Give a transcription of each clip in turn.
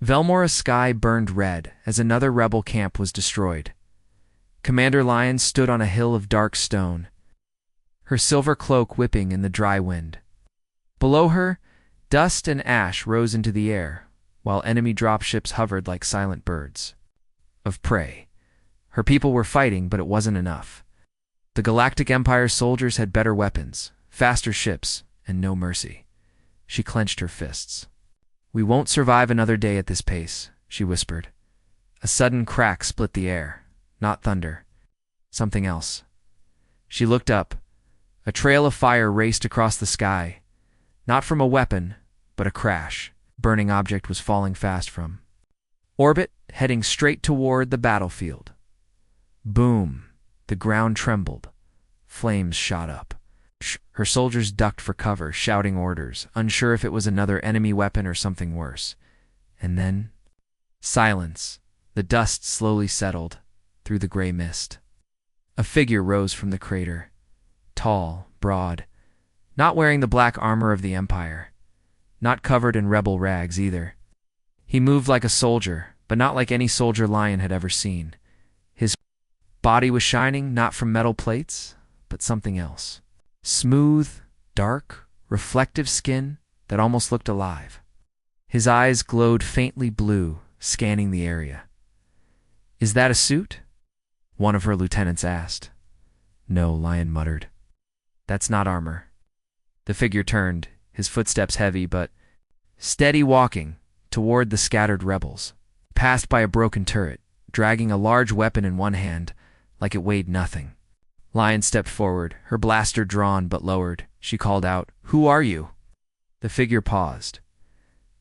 Velmora's sky burned red as another rebel camp was destroyed. Commander Lion stood on a hill of dark stone, her silver cloak whipping in the dry wind. Below her, dust and ash rose into the air, while enemy dropships hovered like silent birds of prey. Her people were fighting, but it wasn't enough. The Galactic Empire's soldiers had better weapons, faster ships, and no mercy. She clenched her fists. "We won't survive another day at this pace," she whispered. A sudden crack split the air. Not thunder. Something else. She looked up. A trail of fire raced across the sky. Not from a weapon, but a crash. A burning object was falling fast from orbit, heading straight toward the battlefield. Boom! The ground trembled. Flames shot up. Her soldiers ducked for cover, shouting orders, unsure if it was another enemy weapon or something worse. And then silence. The dust slowly settled through the gray mist. A figure rose from the crater. Tall, broad, not wearing the black armor of the Empire. Not covered in rebel rags either. He moved like a soldier, but not like any soldier Lion had ever seen. His body was shining, not from metal plates, but something else. Smooth, dark, reflective skin that almost looked alive. His eyes glowed faintly blue, scanning the area. "Is that a suit?" one of her lieutenants asked. "No," Lion muttered. "That's not armor." The figure turned, his footsteps heavy but steady, walking toward the scattered rebels. Passed by a broken turret, dragging a large weapon in one hand, like it weighed nothing. Lion stepped forward, her blaster drawn but lowered. She called out, "Who are you?" The figure paused.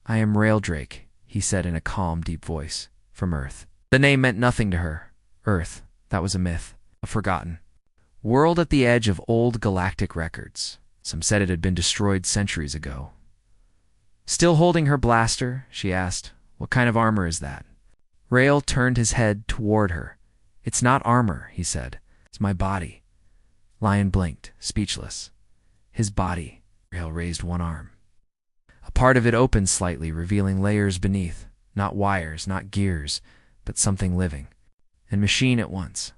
"I am Raildrake," he said in a calm, deep voice, "from Earth." The name meant nothing to her. Earth, that was a myth, a forgotten world at the edge of old galactic records. Some said it had been destroyed centuries ago. Still holding her blaster, she asked, "What kind of armor is that?" Rail turned his head toward her. "It's not armor," he said. "It's my body." Lion blinked, speechless. His body. Rail raised one arm. A part of it opened slightly, revealing layers beneath. Not wires, not gears, but something living and machine at once.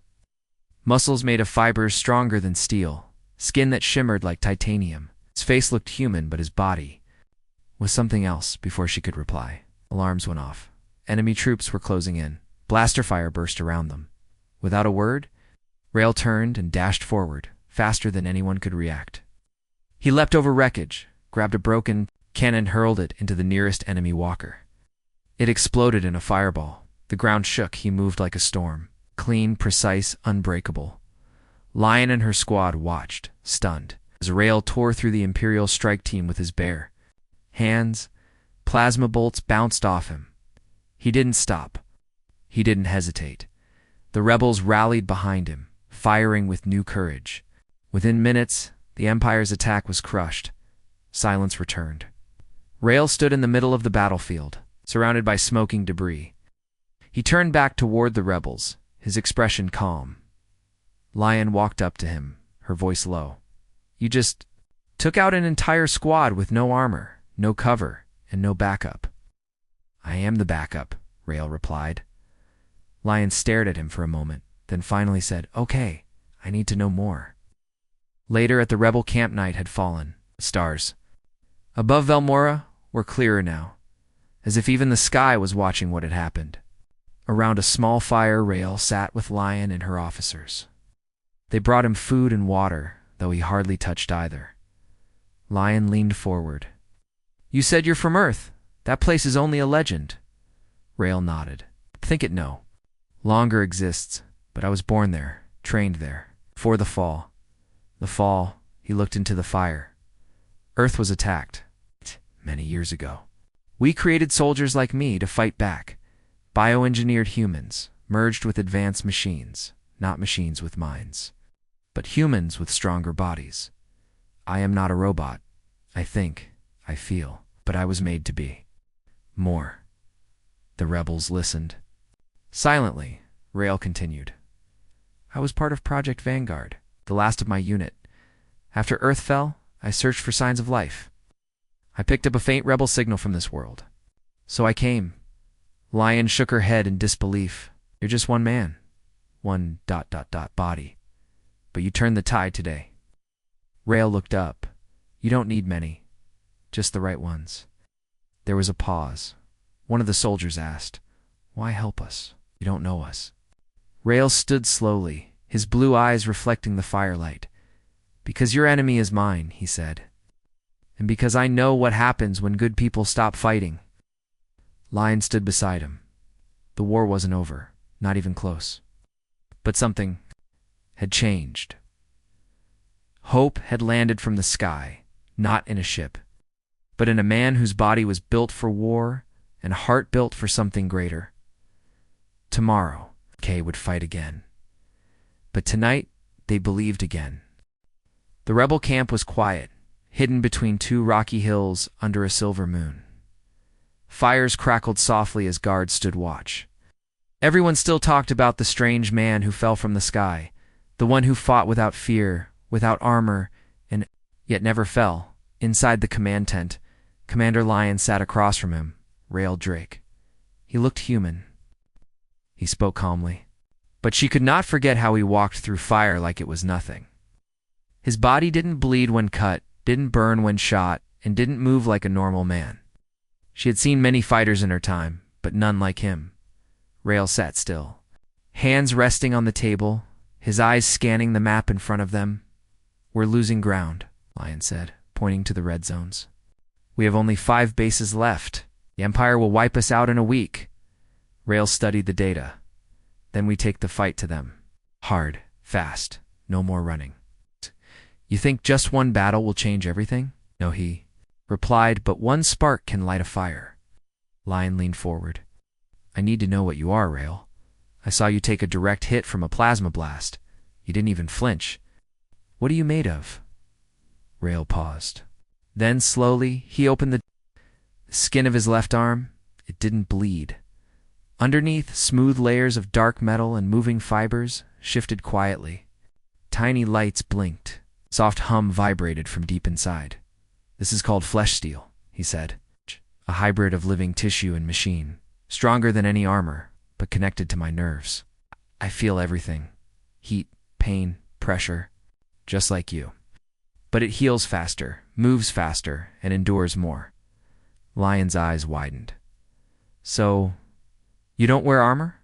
Muscles made of fibers stronger than steel. Skin that shimmered like titanium. His face looked human, but his body was something else. Before she could reply, alarms went off. Enemy troops were closing in. Blaster fire burst around them. Without a word, Rail turned and dashed forward, faster than anyone could react. He leapt over wreckage, grabbed a broken cannon and hurled it into the nearest enemy walker. It exploded in a fireball. The ground shook. He moved like a storm. Clean, precise, unbreakable. Lion and her squad watched, stunned, as Rail tore through the Imperial strike team with his bare hands. Plasma bolts bounced off him. He didn't stop. He didn't hesitate. The rebels rallied behind him, firing with new courage. Within minutes, the Empire's attack was crushed. Silence returned. Rail stood in the middle of the battlefield, surrounded by smoking debris. He turned back toward the rebels, his expression calm. Lion walked up to him, her voice low. "You just took out an entire squad with no armor, no cover, and no backup." "I am the backup," Rail replied. Lion stared at him for a moment, then finally said, "Okay, I need to know more." Later at the rebel camp, night had fallen. Stars above Velmora were clearer now, as if even the sky was watching what had happened. Around a small fire, Rail sat with Lion and her officers. They brought him food and water, though he hardly touched either. Lion leaned forward. "You said you're from Earth. That place is only a legend." Rail nodded. "Think it no. Longer exists, but I was born there, trained there. Before the fall." The fall, he looked into the fire. Earth was attacked. Many years ago. We created soldiers like me to fight back. Bioengineered humans, merged with advanced machines, not machines with minds, but humans with stronger bodies. I am not a robot. I think, I feel, but I was made to be. More. The rebels listened. Silently, Rail continued. I was part of Project Vanguard, the last of my unit. After Earth fell, I searched for signs of life. I picked up a faint rebel signal from this world. So I came. Lion shook her head in disbelief. You're just one man. One body. But you turned the tide today. Rael looked up. You don't need many. Just the right ones. There was a pause. One of the soldiers asked, Why help us? You don't know us. Rael stood slowly, his blue eyes reflecting the firelight. Because your enemy is mine, he said. And because I know what happens when good people stop fighting. Lion stood beside him. The war wasn't over, not even close. But something had changed. Hope had landed from the sky, not in a ship, but in a man whose body was built for war and heart built for something greater. Tomorrow, Kay would fight again. But tonight, they believed again. The rebel camp was quiet, hidden between two rocky hills under a silver moon. Fires crackled softly as guards stood watch. Everyone still talked about the strange man who fell from the sky, the one who fought without fear, without armor, and yet never fell. Inside the command tent, Commander Lion sat across from him, Rael Drake. He looked human. He spoke calmly. But she could not forget how he walked through fire like it was nothing. His body didn't bleed when cut, didn't burn when shot, and didn't move like a normal man. She had seen many fighters in her time, but none like him. Rael sat still, hands resting on the table, his eyes scanning the map in front of them. We're losing ground, Lion said, pointing to the red zones. We have only 5 bases left. The Empire will wipe us out in a week. Rael studied the data. Then we take the fight to them. Hard, fast, no more running. You think just one battle will change everything? No, he replied, but one spark can light a fire. Lion leaned forward. I need to know what you are, Rael. I saw you take a direct hit from a plasma blast. You didn't even flinch. What are you made of? Rael paused. Then, slowly, he opened the skin of his left arm. It didn't bleed. Underneath, smooth layers of dark metal and moving fibers shifted quietly. Tiny lights blinked. Soft hum vibrated from deep inside. This is called flesh steel, he said. A hybrid of living tissue and machine. Stronger than any armor, but connected to my nerves. I feel everything. Heat, pain, pressure. Just like you. But it heals faster, moves faster, and endures more. Lion's eyes widened. So, you don't wear armor?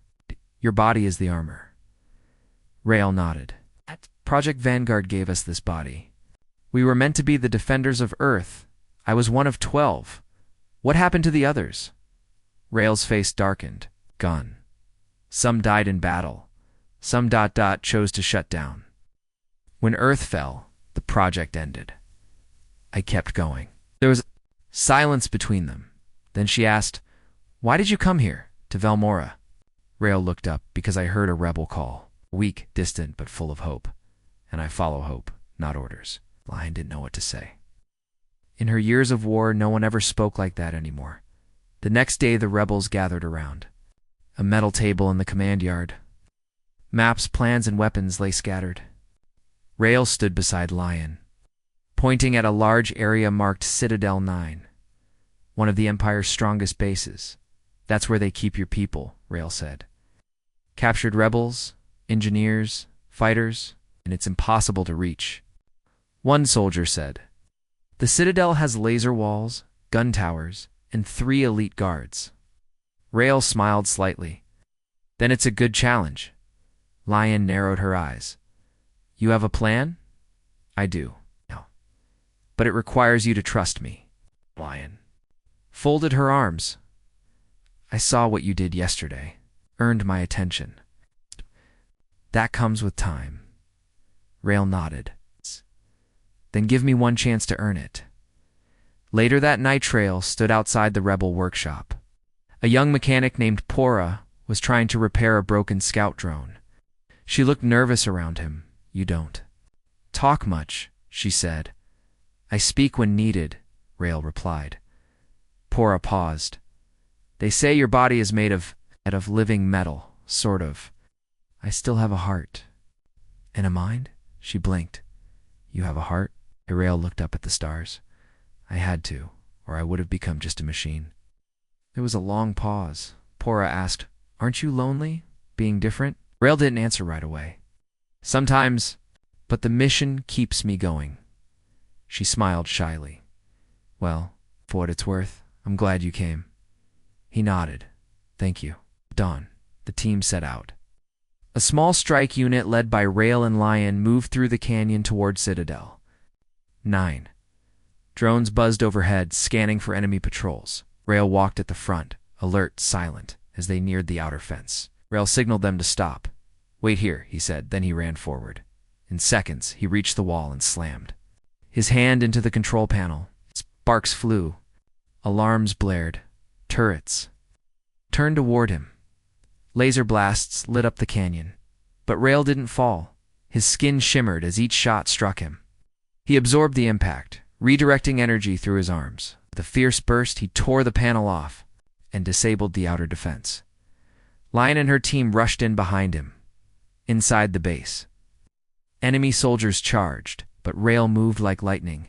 Your body is the armor. Rael nodded. Project Vanguard gave us this body. We were meant to be the defenders of Earth. I was one of 12. What happened to the others? Rael's face darkened. Gone. Some died in battle. Some chose to shut down. When Earth fell, the project ended. I kept going. There was silence between them. Then she asked, Why did you come here, to Valmora? Rael looked up because I heard a rebel call. Weak, distant, but full of hope. And I follow hope, not orders. Lion didn't know what to say. In her years of war, no one ever spoke like that anymore. The next day, the rebels gathered around. A metal table in the command yard. Maps, plans, and weapons lay scattered. Rael stood beside Lion, pointing at a large area marked Citadel 9, one of the Empire's strongest bases. That's where they keep your people, Rael said. Captured rebels, engineers, fighters, and it's impossible to reach. One soldier said, The Citadel has laser walls, gun towers, and 3 elite guards. Rael smiled slightly. Then it's a good challenge. Lion narrowed her eyes. You have a plan? I do. No. But it requires you to trust me. Lion folded her arms. I saw what you did yesterday. Earned my attention. That comes with time. Rael nodded. Then give me one chance to earn it. Later that night, Rael stood outside the rebel workshop. A young mechanic named Pora was trying to repair a broken scout drone. She looked nervous around him. You don't talk much, she said. I speak when needed, Rael replied. Pora paused. They say your body is made of living metal, sort of. I still have a heart. And a mind? She blinked. You have a heart? Rael looked up at the stars. I had to, or I would have become just a machine. There was a long pause. Pora asked, "Aren't you lonely, being different?" Rail didn't answer right away. "Sometimes, but the mission keeps me going." She smiled shyly. "Well, for what it's worth, I'm glad you came." He nodded. "Thank you." Dawn. The team set out. A small strike unit led by Rail and Lion moved through the canyon toward Citadel. 9. Drones buzzed overhead, scanning for enemy patrols. Rail walked at the front, alert, silent, as they neared the outer fence. Rail signaled them to stop. "Wait here," he said, then he ran forward. In seconds, he reached the wall and slammed his hand into the control panel. Sparks flew. Alarms blared. Turrets turned toward him. Laser blasts lit up the canyon. But Rail didn't fall. His skin shimmered as each shot struck him. He absorbed the impact, redirecting energy through his arms. With a fierce burst, he tore the panel off and disabled the outer defense. Lion and her team rushed in behind him. Inside the base, enemy soldiers charged, but Rail moved like lightning,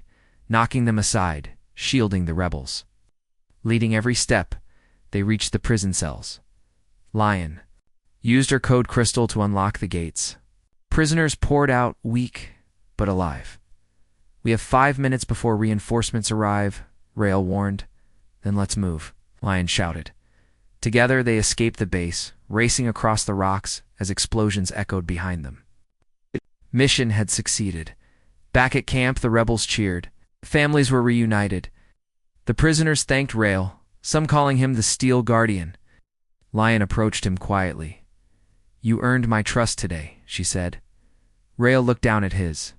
knocking them aside, shielding the rebels. Leading every step, they reached the prison cells. Lion used her code crystal to unlock the gates. Prisoners poured out, weak but alive. "We have 5 minutes before reinforcements arrive," Rail warned. "Then let's move," Lion shouted. Together they escaped the base, racing across the rocks as explosions echoed behind them. Mission had succeeded. Back at camp, the rebels cheered. Families were reunited. The prisoners thanked Rail, some calling him the Steel Guardian. Lion approached him quietly. "You earned my trust today," she said. Rail looked down at his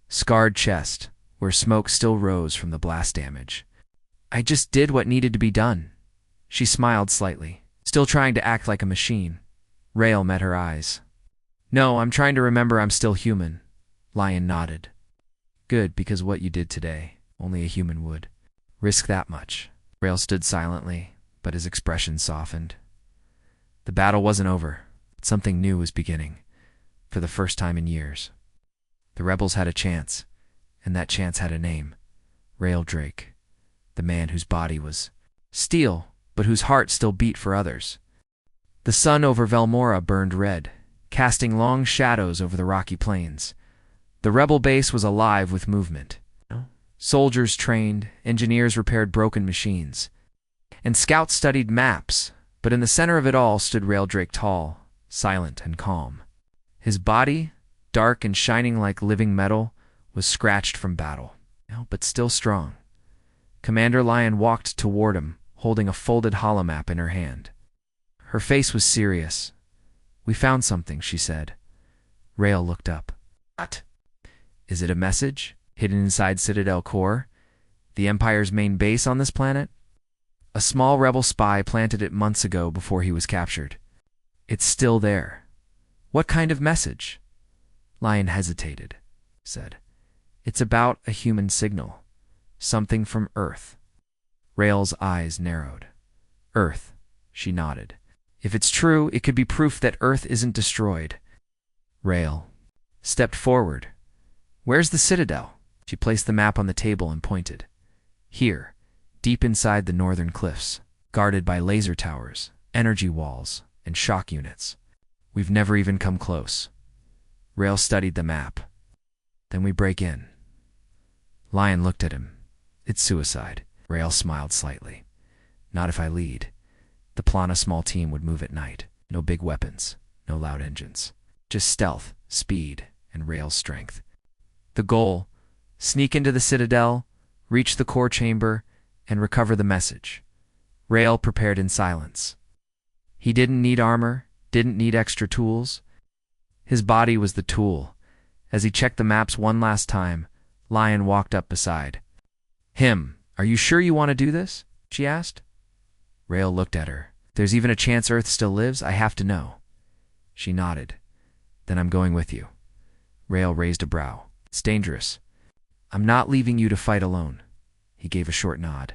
scarred chest, where smoke still rose from the blast damage. "I just did what needed to be done." She smiled slightly, still trying to act like a machine. Rail met her eyes. "No, I'm trying to remember I'm still human." Lion nodded. "Good, because what you did today, only a human would risk that much." Rail stood silently, but his expression softened. The battle wasn't over. Something new was beginning, for the first time in years. The rebels had a chance, and that chance had a name. Rail Drake, the man whose body was steel, but whose heart still beat for others. The sun over Velmora burned red, casting long shadows over the rocky plains. The rebel base was alive with movement. Soldiers trained, engineers repaired broken machines, and scouts studied maps, but in the center of it all stood Rail Drake tall, silent and calm. His body, dark and shining like living metal, was scratched from battle, but still strong. Commander Lion walked toward him, holding a folded holomap in her hand. Her face was serious. "We found something," she said. Rail looked up. "What?" "Is it a message hidden inside Citadel Core, the Empire's main base on this planet? A small rebel spy planted it months ago before he was captured. It's still there." "What kind of message?" Lion hesitated, said. "It's about a human signal. Something from Earth." Rail's eyes narrowed. "Earth," she nodded. "If it's true, it could be proof that Earth isn't destroyed." Rail stepped forward. "Where's the Citadel?" She placed the map on the table and pointed. "Here, deep inside the northern cliffs, guarded by laser towers, energy walls, and shock units. We've never even come close." Rail studied the map. "Then we break in." Lion looked at him. "It's suicide." Rail smiled slightly. "Not if I lead. The Plana small team would move at night. No big weapons, no loud engines. Just stealth, speed, and Rail's strength. The goal: sneak into the Citadel, reach the core chamber, and recover the message." Rail prepared in silence. He didn't need armor, didn't need extra tools. His body was the tool. As he checked the maps one last time, Lion walked up beside him. "Are you sure you want to do this?" she asked. Rail looked at her. "There's even a chance Earth still lives? I have to know." She nodded. "Then I'm going with you." Rail raised a brow. "It's dangerous." "I'm not leaving you to fight alone." He gave a short nod.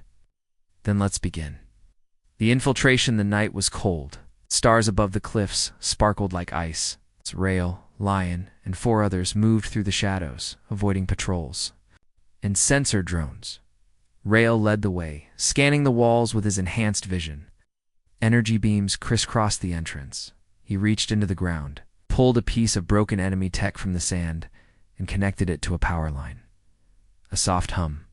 "Then let's begin." The infiltration the night was cold. Stars above the cliffs sparkled like ice. Rail, Lion, and 4 others moved through the shadows, avoiding patrols and sensor drones. Rail led the way, scanning the walls with his enhanced vision. Energy beams crisscrossed the entrance. He reached into the ground, pulled a piece of broken enemy tech from the sand, and connected it to a power line. A soft hum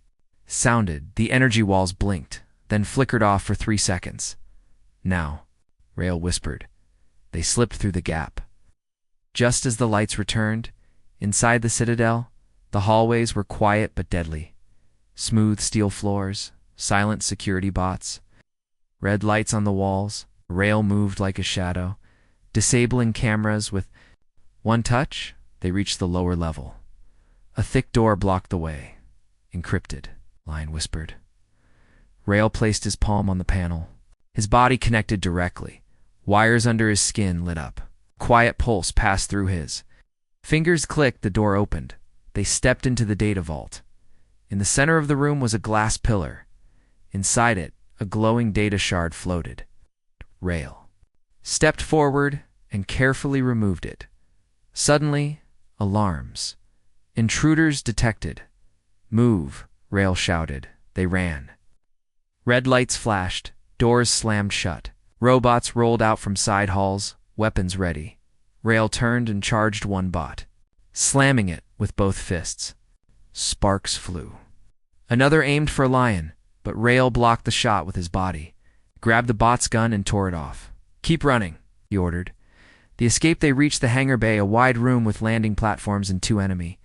sounded. The energy walls blinked, then flickered off for 3 seconds. Now, Rael whispered. They slipped through the gap. Just as the lights returned, inside the citadel, the hallways were quiet but deadly. Smooth steel floors, silent security bots, red lights on the walls. Rael moved like a shadow, disabling cameras with one touch. They reached the lower level. A thick door blocked the way. Encrypted, Lion whispered. Rael placed his palm on the panel. His body connected directly. Wires under his skin lit up. Quiet pulse passed through his. Fingers clicked, the door opened. They stepped into the data vault. In the center of the room was a glass pillar. Inside it, a glowing data shard floated. Rael stepped forward and carefully removed it. Suddenly, alarms. Intruders detected. Move, Rael shouted. They ran. Red lights flashed. Doors slammed shut. Robots rolled out from side halls, weapons ready. Rael turned and charged one bot, slamming it with both fists. Sparks flew. Another aimed for Lion, but Rael blocked the shot with his body, grabbed the bot's gun and tore it off. Keep running, he ordered. The escape they reached the hangar bay, a wide room with landing platforms and 2 enemy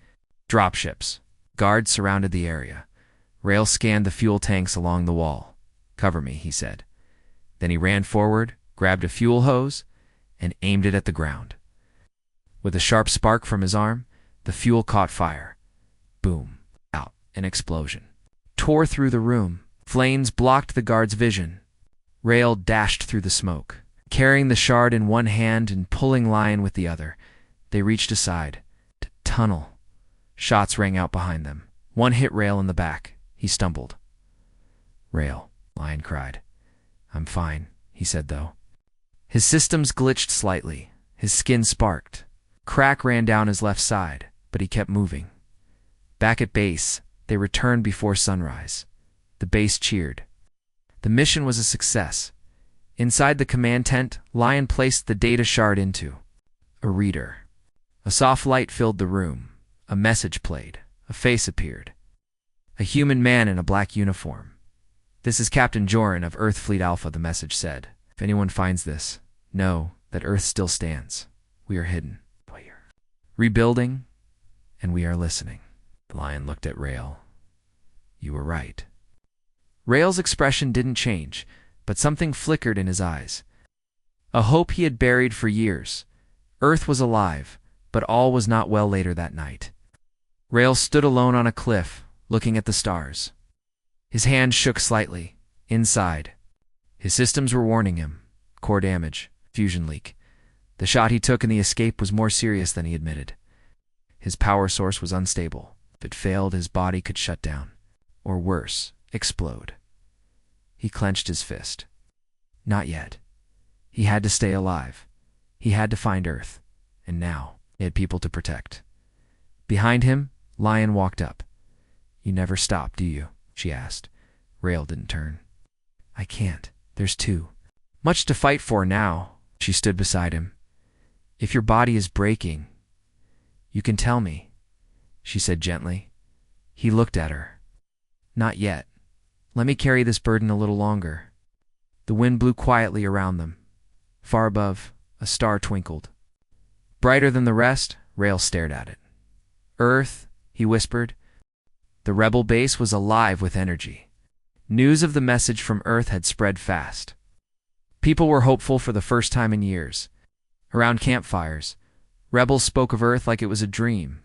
dropships. Guards surrounded the area. Rael scanned the fuel tanks along the wall. Cover me, he said. Then he ran forward, grabbed a fuel hose, and aimed it at the ground. With a sharp spark from his arm, the fuel caught fire. Boom. Out. An explosion tore through the room. Flames blocked the guard's vision. Rael dashed through the smoke, carrying the shard in one hand and pulling Lion with the other. They reached a side tunnel. Shots rang out behind them. One hit Rael in the back. He stumbled. Rael, Lion cried. I'm fine, he said though. His systems glitched slightly. His skin sparked. Crack ran down his left side, but he kept moving. Back at base, they returned before sunrise. The base cheered. The mission was a success. Inside the command tent, Lion placed the data shard into a reader. A soft light filled the room. A message played. A face appeared. A human man in a black uniform. This is Captain Joran of Earth Fleet Alpha, the message said. If anyone finds this, know that Earth still stands. We are hidden. Rebuilding, and we are listening. The Lion looked at Rael. You were right. Rael's expression didn't change, but something flickered in his eyes. A hope he had buried for years. Earth was alive, but all was not well later that night. Rael stood alone on a cliff, looking at the stars. His hand shook slightly. Inside, his systems were warning him. Core damage, fusion leak. The shot he took in the escape was more serious than he admitted. His power source was unstable. If it failed, his body could shut down. Or worse, explode. He clenched his fist. Not yet. He had to stay alive. He had to find Earth. And now, he had people to protect. Behind him, Lion walked up. You never stop, do you? She asked. Rael didn't turn. I can't. There's 2. Much to fight for now. She stood beside him. If your body is breaking, you can tell me, she said gently. He looked at her. Not yet. Let me carry this burden a little longer. The wind blew quietly around them. Far above, a star twinkled. Brighter than the rest, Rael stared at it. Earth, he whispered. The rebel base was alive with energy. News of the message from Earth had spread fast. People were hopeful for the first time in years. Around campfires, rebels spoke of Earth like it was a dream,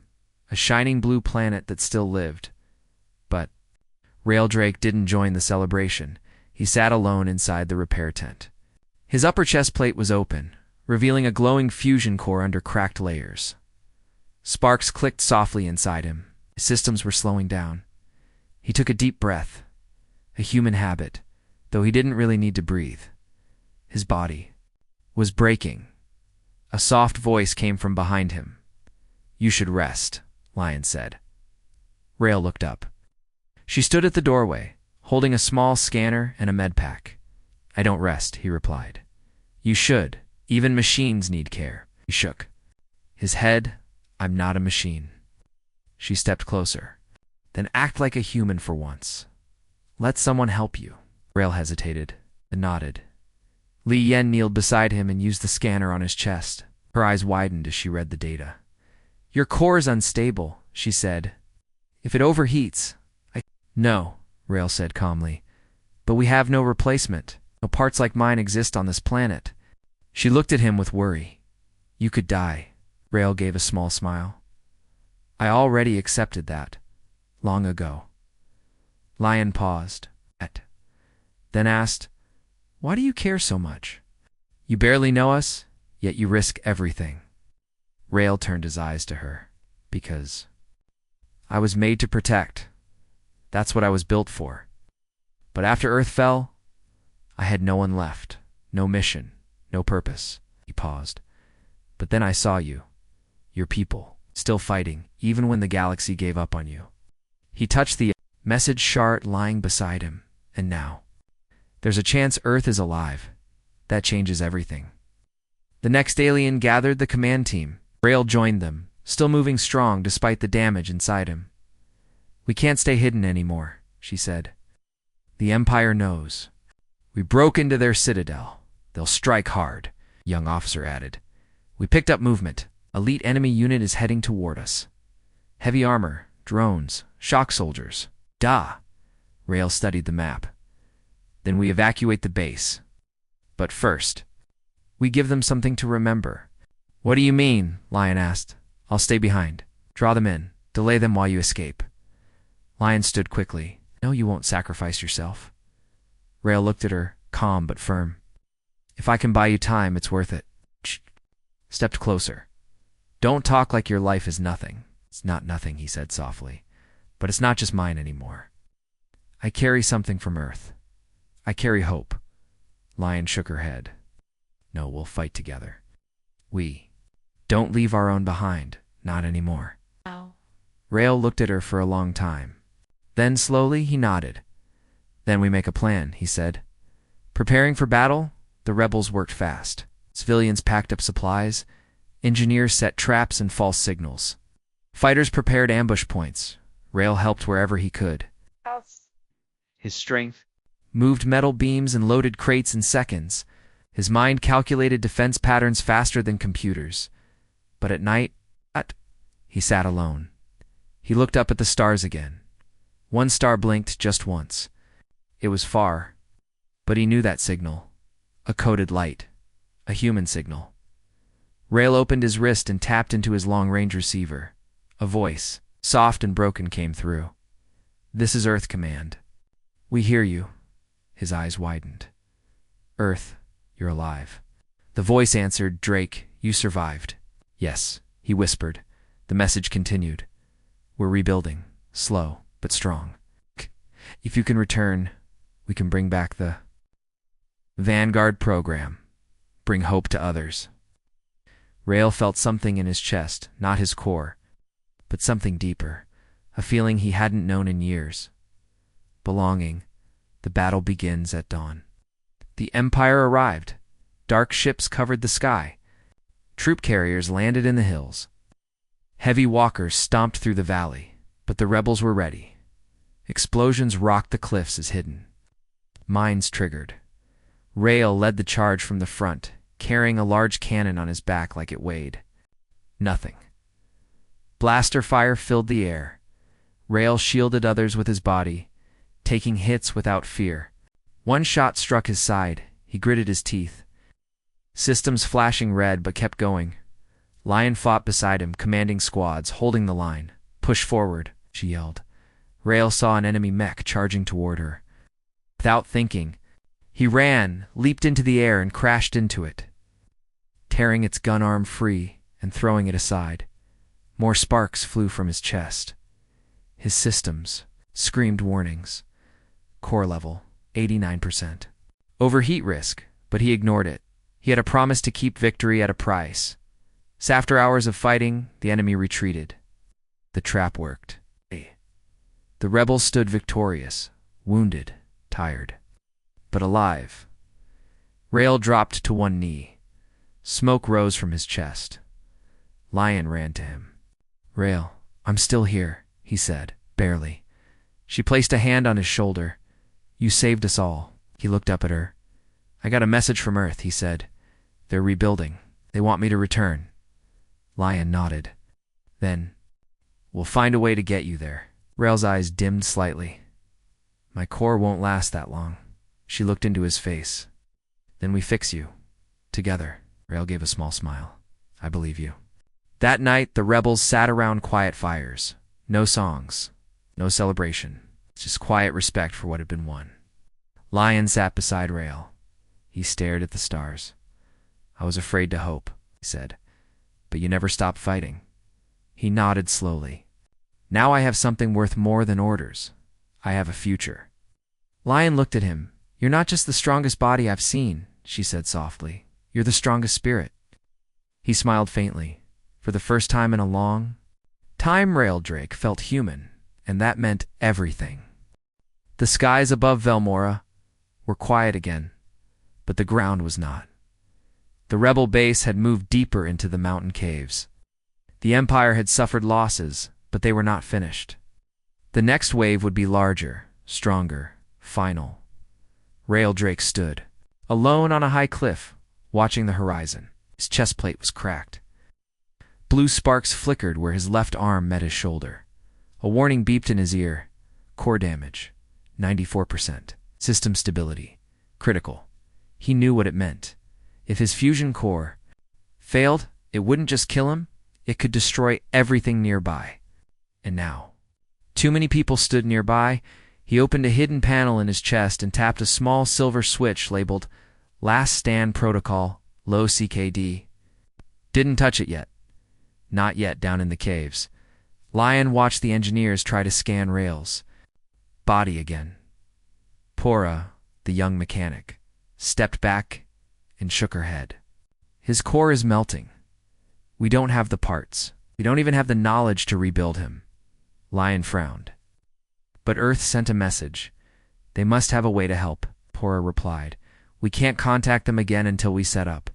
a shining blue planet that still lived. But Rael Drake didn't join the celebration. He sat alone inside the repair tent. His upper chest plate was open, revealing a glowing fusion core under cracked layers. Sparks clicked softly inside him. His systems were slowing down. He took a deep breath, a human habit, though he didn't really need to breathe. His body was breaking. A soft voice came from behind him. You should rest, Lion said. Rael looked up. She stood at the doorway, holding a small scanner and a med pack. I don't rest, he replied. You should. Even machines need care. He shook his head. I'm not a machine. She stepped closer. Then act like a human for once. Let someone help you. Rail hesitated, and nodded. Li Yen kneeled beside him and used the scanner on his chest. Her eyes widened as she read the data. Your core is unstable, she said. If it overheats, No, Rail said calmly. But we have no replacement. No parts like mine exist on this planet. She looked at him with worry. You could die. Rail gave a small smile. I already accepted that. Long ago. Lion paused. Then asked, Why do you care so much? You barely know us, yet you risk everything. Rail turned his eyes to her. Because I was made to protect. That's what I was built for. But after Earth fell, I had no one left. No mission. No purpose. He paused. But then I saw you. Your people. Still fighting, even when the galaxy gave up on you. He touched the message chart lying beside him. And now, there's a chance Earth is alive. That changes everything. The next alien gathered the command team. Rail joined them, still moving strong despite the damage inside him. We can't stay hidden anymore, she said. The Empire knows. We broke into their citadel. They'll strike hard, young officer added. We picked up movement. Elite enemy unit is heading toward us. Heavy armor, drones, shock soldiers. Rail studied the map. Then we evacuate the base. But first, we give them something to remember. What do you mean? Lion asked. I'll stay behind. Draw them in. Delay them while you escape. Lion stood quickly. No, you won't sacrifice yourself. Rail looked at her, calm but firm. If I can buy you time, it's worth it. Stepped closer. Don't talk like your life is nothing. It's not nothing, he said softly. But it's not just mine anymore. I carry something from Earth. I carry hope. Lion shook her head. No, we'll fight together. We don't leave our own behind. Not anymore. Ow. Rail looked at her for a long time. Then slowly he nodded. Then we make a plan, he said. Preparing for battle, the rebels worked fast. Civilians packed up supplies. Engineers set traps and false signals. Fighters prepared ambush points. Rail helped wherever he could. His strength moved metal beams and loaded crates in seconds. His mind calculated defense patterns faster than computers. But at night, he sat alone. He looked up at the stars again. One star blinked just once. It was far, but he knew that signal. A coded light. A human signal. Rail opened his wrist and tapped into his long-range receiver. A voice, soft and broken, came through. This is Earth Command. We hear you. His eyes widened. Earth, you're alive. The voice answered, Drake, you survived. Yes, he whispered. The message continued. We're rebuilding, slow but strong. If you can return, we can bring back the Vanguard program. Bring hope to others. Rail felt something in his chest, not his core, but something deeper, a feeling he hadn't known in years. Belonging. The battle begins at dawn. The Empire arrived. Dark ships covered the sky. Troop carriers landed in the hills. Heavy walkers stomped through the valley, but the rebels were ready. Explosions rocked the cliffs as hidden. Mines triggered. Rail led the charge from the front, carrying a large cannon on his back like it weighed. Nothing. Blaster fire filled the air. Rail shielded others with his body, taking hits without fear. One shot struck his side. He gritted his teeth. Systems flashing red but kept going. Lion fought beside him, commanding squads, holding the line. Push forward, she yelled. Rail saw an enemy mech charging toward her. Without thinking, he ran, leaped into the air, and crashed into it, tearing its gun arm free and throwing it aside. More sparks flew from his chest. His systems screamed warnings. Core level, 89%. Overheat risk, but he ignored it. He had a promise to keep victory at a price. So after hours of fighting, the enemy retreated. The trap worked. The rebels stood victorious, wounded, tired, but alive. Rail dropped to one knee. Smoke rose from his chest. Lion ran to him. "Rail, I'm still here," he said, barely. She placed a hand on his shoulder. "You saved us all." He looked up at her. "I got a message from Earth," he said. "They're rebuilding. They want me to return." Lion nodded. "Then, we'll find a way to get you there." Rail's eyes dimmed slightly. "My core won't last that long." She looked into his face. "Then we fix you. Together." Rail gave a small smile. "I believe you." That night, the rebels sat around quiet fires. No songs. No celebration. Just quiet respect for what had been won. Lion sat beside Rail. He stared at the stars. "I was afraid to hope," he said. "But you never stopped fighting." He nodded slowly. "Now I have something worth more than orders. I have a future." Lion looked at him. "You're not just the strongest body I've seen," she said softly. "You're the strongest spirit." He smiled faintly. For the first time in a long time, Rail Drake felt human, and that meant everything. The skies above Velmora were quiet again, but the ground was not. The rebel base had moved deeper into the mountain caves. The Empire had suffered losses, but they were not finished. The next wave would be larger, stronger, final. Rail Drake stood, alone on a high cliff, watching the horizon. His chest plate was cracked. Blue sparks flickered where his left arm met his shoulder. A warning beeped in his ear. Core damage. 94%. System stability. Critical. He knew what it meant. If his fusion core failed, it wouldn't just kill him, it could destroy everything nearby. And now, too many people stood nearby. He opened a hidden panel in his chest and tapped a small silver switch labeled Last Stand Protocol, Low CKD. Didn't touch it yet. Not yet down in the caves. Lion watched the engineers try to scan Rail's body again. Pora, the young mechanic, stepped back and shook her head. "His core is melting. We don't have the parts. We don't even have the knowledge to rebuild him." Lion frowned. "But Earth sent a message. They must have a way to help," Pora replied. "We can't contact them again until we set up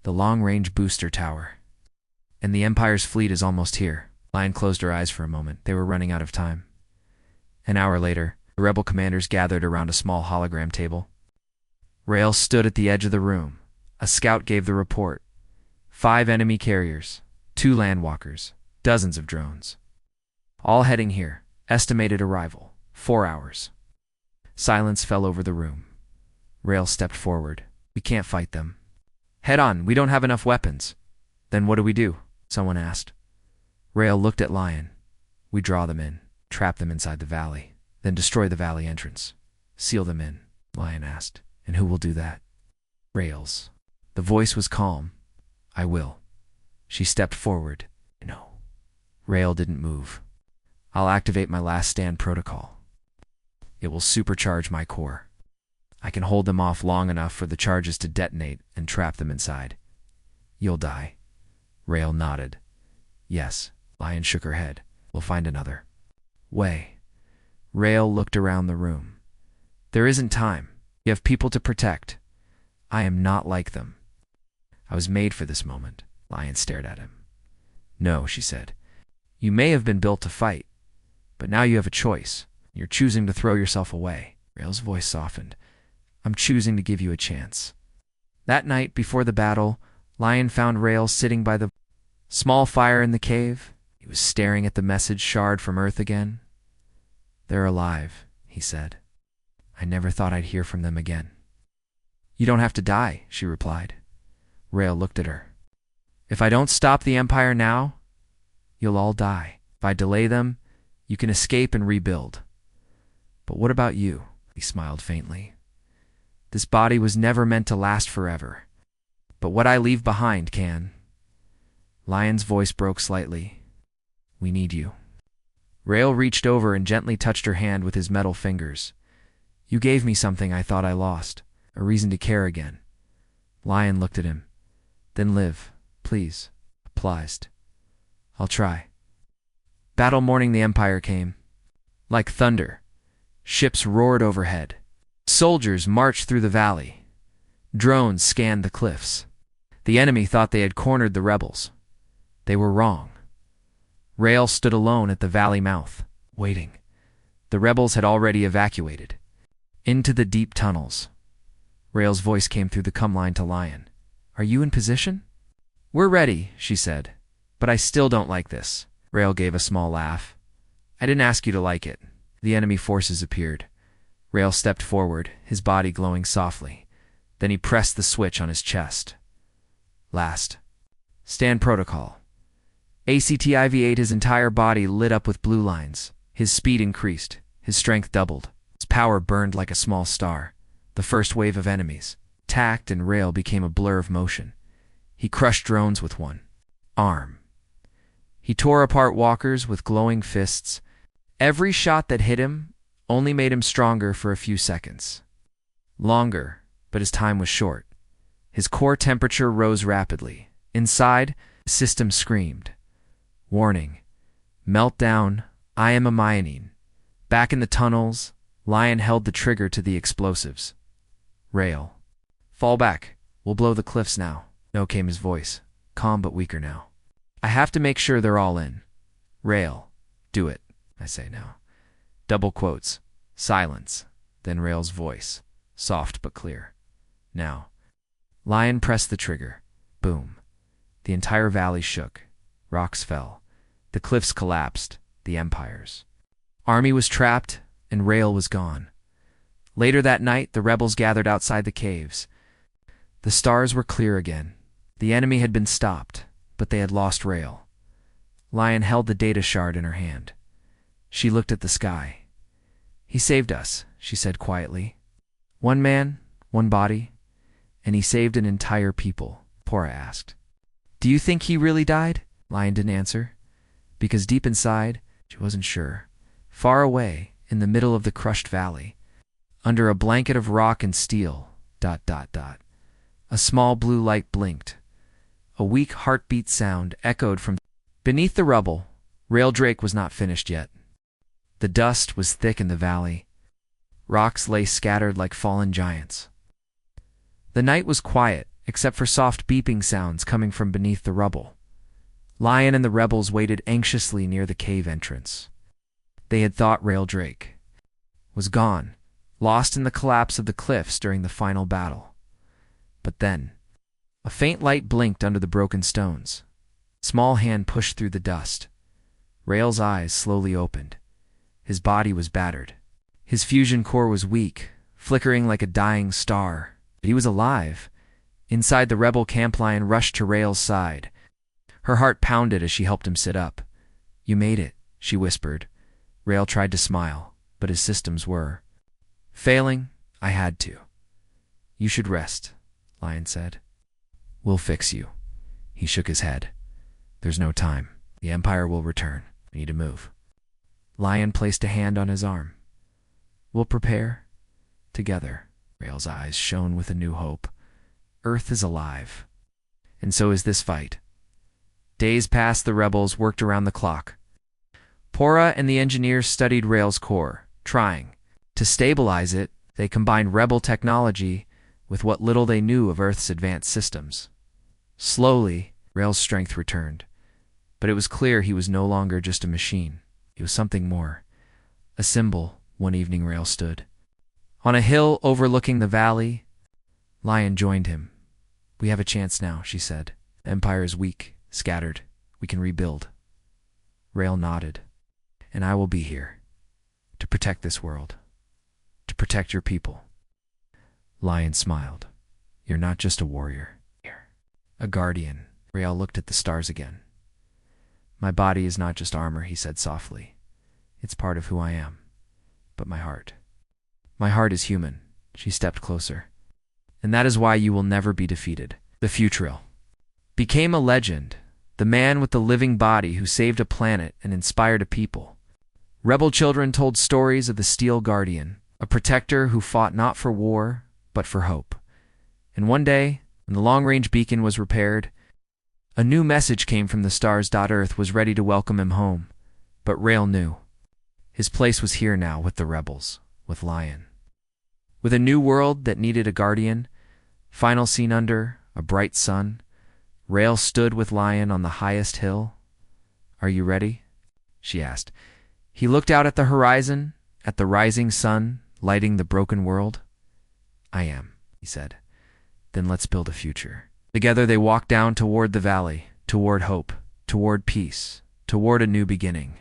the long-range booster tower. And the Empire's fleet is almost here." Lion closed her eyes for a moment. They were running out of time. An hour later, the rebel commanders gathered around a small hologram table. Rail stood at the edge of the room. A scout gave the report. 5 enemy carriers, 2 landwalkers, dozens of drones. All heading here. Estimated arrival, 4 hours. Silence fell over the room. Rail stepped forward. "We can't fight them." "Head on, we don't have enough weapons." "Then what do we do?" someone asked. Rail looked at Lion. "We draw them in, trap them inside the valley, then destroy the valley entrance. Seal them in," Lion asked. "And who will do that?" "Rails." The voice was calm. "I will." She stepped forward. "No." Rail didn't move. "I'll activate my last stand protocol. It will supercharge my core. I can hold them off long enough for the charges to detonate and trap them inside. You'll die." Rail nodded. "Yes." Lion shook her head. "We'll find another way." Rail looked around the room. "There isn't time. You have people to protect. I am not like them." "I was made for this moment." Lion stared at him. "No," she said. "You may have been built to fight, but now you have a choice. You're choosing to throw yourself away." Rail's voice softened. "I'm choosing to give you a chance." That night, before the battle, Lion found Rail sitting by the small fire in the cave. He was staring at the message shard from Earth again. "They're alive," he said. "I never thought I'd hear from them again." "You don't have to die," she replied. Rail looked at her. "If I don't stop the Empire now, you'll all die. If I delay them, you can escape and rebuild. But what about you?" He smiled faintly. "This body was never meant to last forever. But what I leave behind can." Lion's voice broke slightly. "We need you." Rail reached over and gently touched her hand with his metal fingers. "You gave me something I thought I lost, a reason to care again." Lion looked at him. "Then live, please." Pleased. "I'll try." Battle morning, the Empire came. Like thunder, ships roared overhead. Soldiers marched through the valley. Drones scanned the cliffs. The enemy thought they had cornered the rebels. They were wrong. Rail stood alone at the valley mouth, waiting. The rebels had already evacuated. Into the deep tunnels. Rail's voice came through the cum line to Lion. "Are you in position?" "We're ready," she said. "But I still don't like this." Rail gave a small laugh. "I didn't ask you to like it." The enemy forces appeared. Rail stepped forward, his body glowing softly. Then he pressed the switch on his chest. Last. Stand protocol. ACTIV8, his entire body lit up with blue lines. His speed increased. His strength doubled. His power burned like a small star. The first wave of enemies, tacked and Rail, became a blur of motion. He crushed drones with one arm. He tore apart walkers with glowing fists. Every shot that hit him only made him stronger for a few seconds. Longer, but his time was short. His core temperature rose rapidly. Inside, the system screamed. Warning. Meltdown. I am a myonin. Back in the tunnels, Lion held the trigger to the explosives. Rail. Fall back. We'll blow the cliffs now. No, came his voice, calm but weaker now. I have to make sure they're all in. Rail. Do it, I say now. Double quotes. Silence. Then Rail's voice, soft but clear. Now. Lion pressed the trigger. Boom. The entire valley shook. Rocks fell. The cliffs collapsed. The empires. Army was trapped, and Rail was gone. Later that night, the rebels gathered outside the caves. The stars were clear again. The enemy had been stopped, but they had lost Rail. Lion held the data shard in her hand. She looked at the sky. He saved us, she said quietly. One man, one body, and he saved an entire people, Pora asked. Do you think he really died? Lion didn't answer, because deep inside, she wasn't sure. Far away, in the middle of the crushed valley, under a blanket of rock and steel, ... A small blue light blinked. A weak heartbeat sound echoed from beneath the rubble. Rail Drake was not finished yet. The dust was thick in the valley. Rocks lay scattered like fallen giants. The night was quiet, except for soft beeping sounds coming from beneath the rubble. Lion and the rebels waited anxiously near the cave entrance. They had thought Rail Drake was gone, lost in the collapse of the cliffs during the final battle. But then, a faint light blinked under the broken stones. A small hand pushed through the dust. Rail's eyes slowly opened. His body was battered. His fusion core was weak, flickering like a dying star. But he was alive. Inside, the rebel camp Lion rushed to Rail's side. Her heart pounded as she helped him sit up. You made it, she whispered. Rail tried to smile, but his systems were failing. I had to. You should rest, Lion said. We'll fix you. He shook his head. There's no time. The Empire will return. We need to move. Lion placed a hand on his arm. We'll prepare together. Rail's eyes shone with a new hope. Earth is alive. And so is this fight. Days passed. The rebels worked around the clock. Pora and the engineers studied Rail's core, trying to stabilize it. They combined rebel technology with what little they knew of Earth's advanced systems. Slowly, Rail's strength returned. But it was clear he was no longer just a machine. He was something more. A symbol. One evening, Rail stood on a hill overlooking the valley. Lion joined him. We have a chance now, she said. The Empire is weak, scattered. We can rebuild. Rail nodded. And I will be here to protect this world, to protect your people. Lion smiled. You're not just a warrior. You're a guardian. Rail looked at the stars again. My body is not just armor, he said softly. It's part of who I am. But my heart is human. She stepped closer. And that is why you will never be defeated. The Futril became a legend, the man with the living body who saved a planet and inspired a people. Rebel children told stories of the Steel Guardian, a protector who fought not for war, but for hope. And one day, when the long-range beacon was repaired, a new message came from the stars. Earth was ready to welcome him home. But Rail knew. His place was here now with the rebels, with Lion. With a new world that needed a guardian, Final scene under a bright sun. Rail stood with Lion on the highest hill. "Are you ready?" she asked. He looked out at the horizon, at the rising sun, lighting the broken world. "I am," he said. "Then let's build a future." Together they walked down toward the valley, toward hope, toward peace, toward a new beginning.